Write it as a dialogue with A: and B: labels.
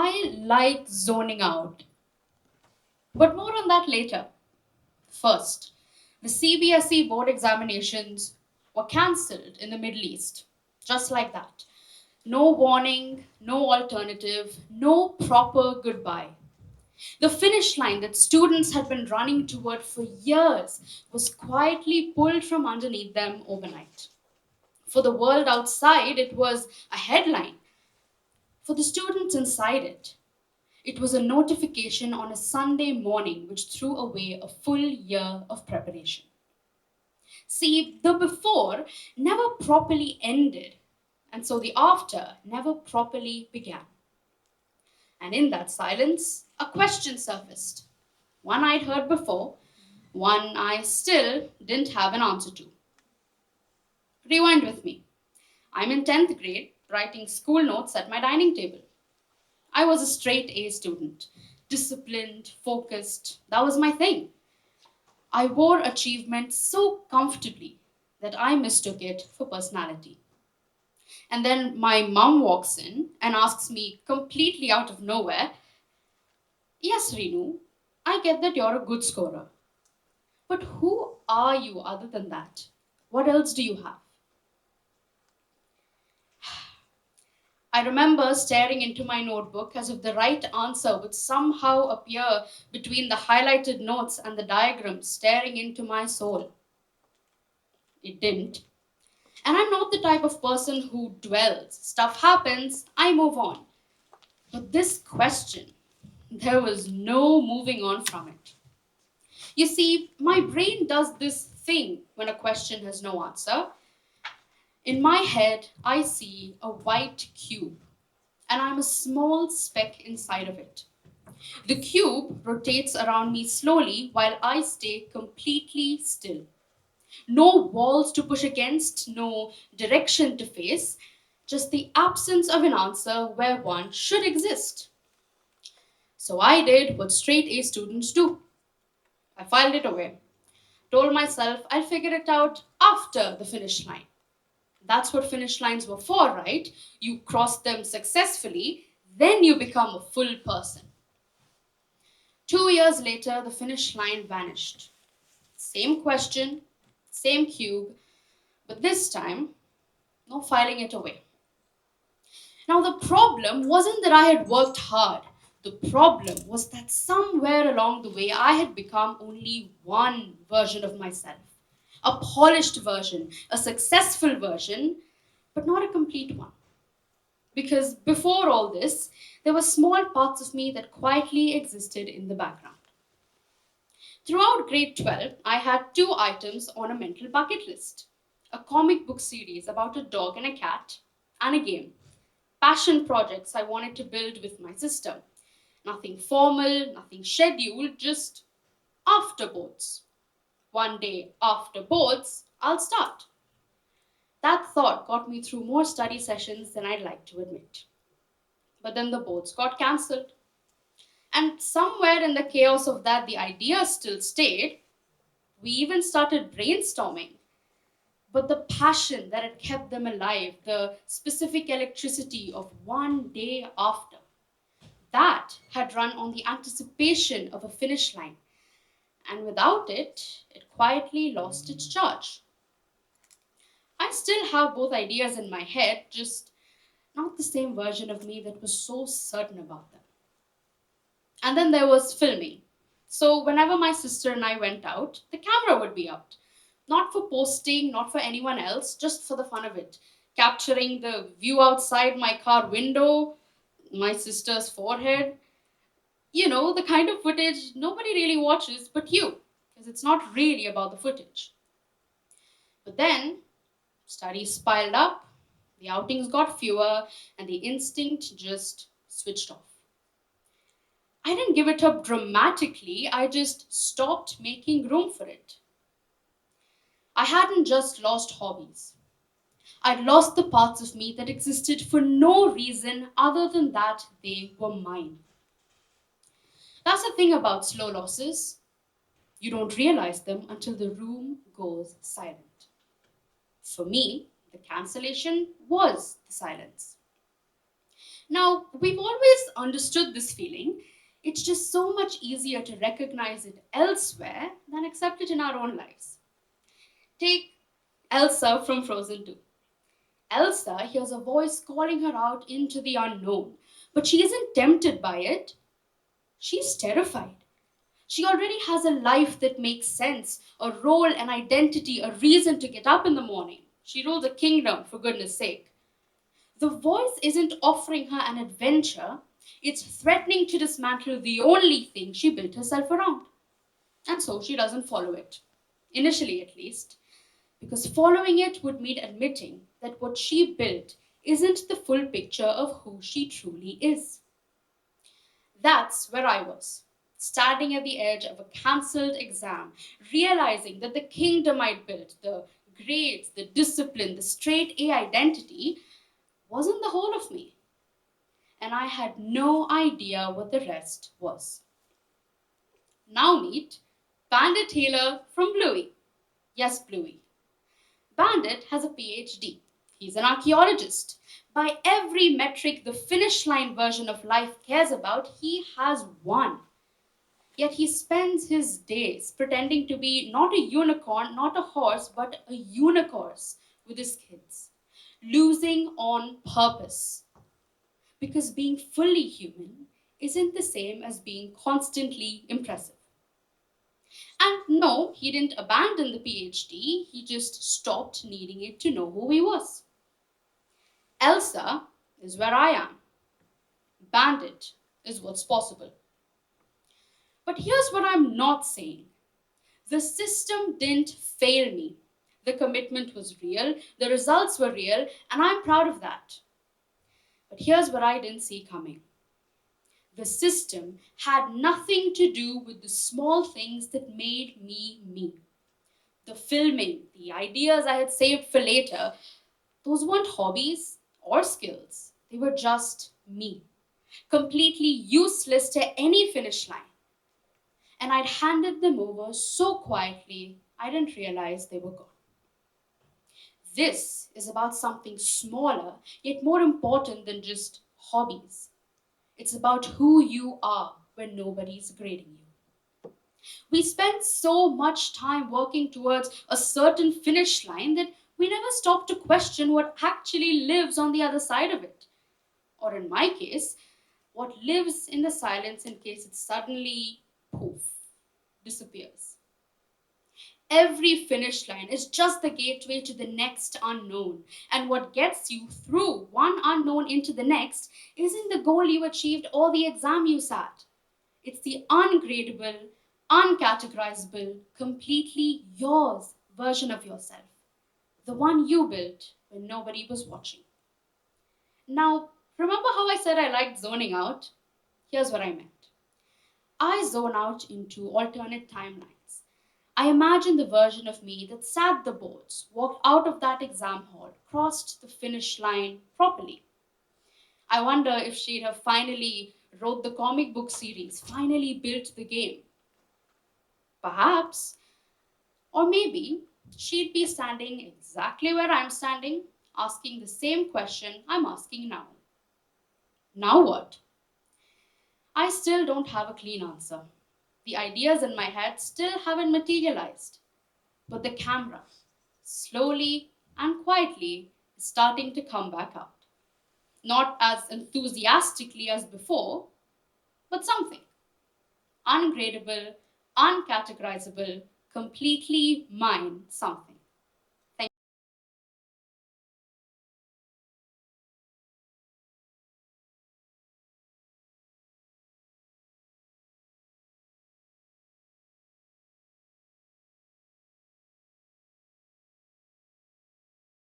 A: I like zoning out, but more on that later. First, the CBSE board examinations were cancelled in the Middle East, just like that. No warning, no alternative, no proper goodbye. The finish line that students had been running toward for years was quietly pulled from underneath them overnight. For the world outside, it was a headline. For the students inside it, it was a notification on a Sunday morning which threw away a full year of preparation. See, the before never properly ended, and so the after never properly began. And in that silence, a question surfaced. One I'd heard before, one I still didn't have an answer to. Rewind with me. I'm in 10th grade, writing school notes at my dining table. I was a straight A student, disciplined, focused. That was my thing. I wore achievement so comfortably that I mistook it for personality. And then my mom walks in and asks me completely out of nowhere, "Yes, Renu, I get that you're a good scorer. But who are you other than that? What else do you have?" I remember staring into my notebook as if the right answer would somehow appear between the highlighted notes and the diagrams staring into my soul. It didn't. And I'm not the type of person who dwells. Stuff happens, I move on. But this question, there was no moving on from it. You see, my brain does this thing when a question has no answer. In my head, I see a white cube, and I'm a small speck inside of it. The cube rotates around me slowly while I stay completely still. No walls to push against, no direction to face, just the absence of an answer where one should exist. So I did what straight A students do. I filed it away, told myself I'll figure it out after the finish line. That's what finish lines were for, right? You cross them successfully, then you become a full person. 2 years later, the finish line vanished. Same question, same cube, but this time, no filing it away. Now, the problem wasn't that I had worked hard. The problem was that somewhere along the way, I had become only one version of myself, a polished version, a successful version, but not a complete one. Because before all this, there were small parts of me that quietly existed in the background. Throughout grade 12, I had two items on a mental bucket list: a comic book series about a dog and a cat, and a game. Passion projects I wanted to build with my sister. Nothing formal, nothing scheduled, just after boards. One day after boards, I'll start. That thought got me through more study sessions than I'd like to admit. But then the boards got cancelled. And somewhere in the chaos of that, the idea still stayed. We even started brainstorming. But the passion that had kept them alive, the specific electricity of one day after, that had run on the anticipation of a finish line. And without it, it quietly lost its charge. I still have both ideas in my head, just not the same version of me that was so certain about them. And then there was filming. So whenever my sister and I went out, the camera would be out. Not for posting, not for anyone else, just for the fun of it. Capturing the view outside my car window, my sister's forehead. You know, the kind of footage nobody really watches but you, because it's not really about the footage. But then, studies piled up, the outings got fewer, and the instinct just switched off. I didn't give it up dramatically, I just stopped making room for it. I hadn't just lost hobbies. I'd lost the parts of me that existed for no reason other than that they were mine. That's the thing about slow losses. You don't realize them until the room goes silent. For me, the cancellation was the silence. Now, we've always understood this feeling, it's just so much easier to recognize it elsewhere than accept it in our own lives. Take Elsa from Frozen 2. Elsa hears a voice calling her out into the unknown, but she isn't tempted by it. She's terrified. She already has a life that makes sense, a role, an identity, a reason to get up in the morning. She rules a kingdom, for goodness sake. The voice isn't offering her an adventure, it's threatening to dismantle the only thing she built herself around. And so she doesn't follow it, initially at least, because following it would mean admitting that what she built isn't the full picture of who she truly is. That's where I was, standing at the edge of a cancelled exam, realizing that the kingdom I'd built, the grades, the discipline, the straight A identity, wasn't the whole of me. And I had no idea what the rest was. Now meet Bandit Taylor from Bluey. Yes, Bluey. Bandit has a PhD. He's an archaeologist. By every metric the finish line version of life cares about, he has won. Yet he spends his days pretending to be not a unicorn, not a horse, but a unicorn with his kids, losing on purpose. Because being fully human isn't the same as being constantly impressive. And no, he didn't abandon the PhD, he just stopped needing it to know who he was. Elsa is where I am. Bandit is what's possible. But here's what I'm not saying: the system didn't fail me. The commitment was real, the results were real, and I'm proud of that. But here's what I didn't see coming: the system had nothing to do with the small things that made me me. The filming, the ideas I had saved for later, those weren't hobbies or skills. They were just me, completely useless to any finish line. And I'd handed them over so quietly, I didn't realize they were gone. This is about something smaller, yet more important than just hobbies. It's about who you are when nobody's grading you. We spend so much time working towards a certain finish line that we never stop to question what actually lives on the other side of it. Or in my case, what lives in the silence in case it suddenly, poof, disappears. Every finish line is just the gateway to the next unknown. And what gets you through one unknown into the next isn't the goal you achieved or the exam you sat. It's the ungradable, uncategorizable, completely yours version of yourself. The one you built when nobody was watching. Now, remember how I said I liked zoning out? Here's what I meant. I zone out into alternate timelines. I imagine the version of me that sat the boards, walked out of that exam hall, crossed the finish line properly. I wonder if she'd have finally wrote the comic book series, finally built the game. Perhaps, or maybe she'd be standing exactly where I'm standing, asking the same question I'm asking now. Now what? I still don't have a clean answer. The ideas in my head still haven't materialized. But the camera, slowly and quietly, is starting to come back out. Not as enthusiastically as before, but something ungradable, uncategorizable, completely mine something.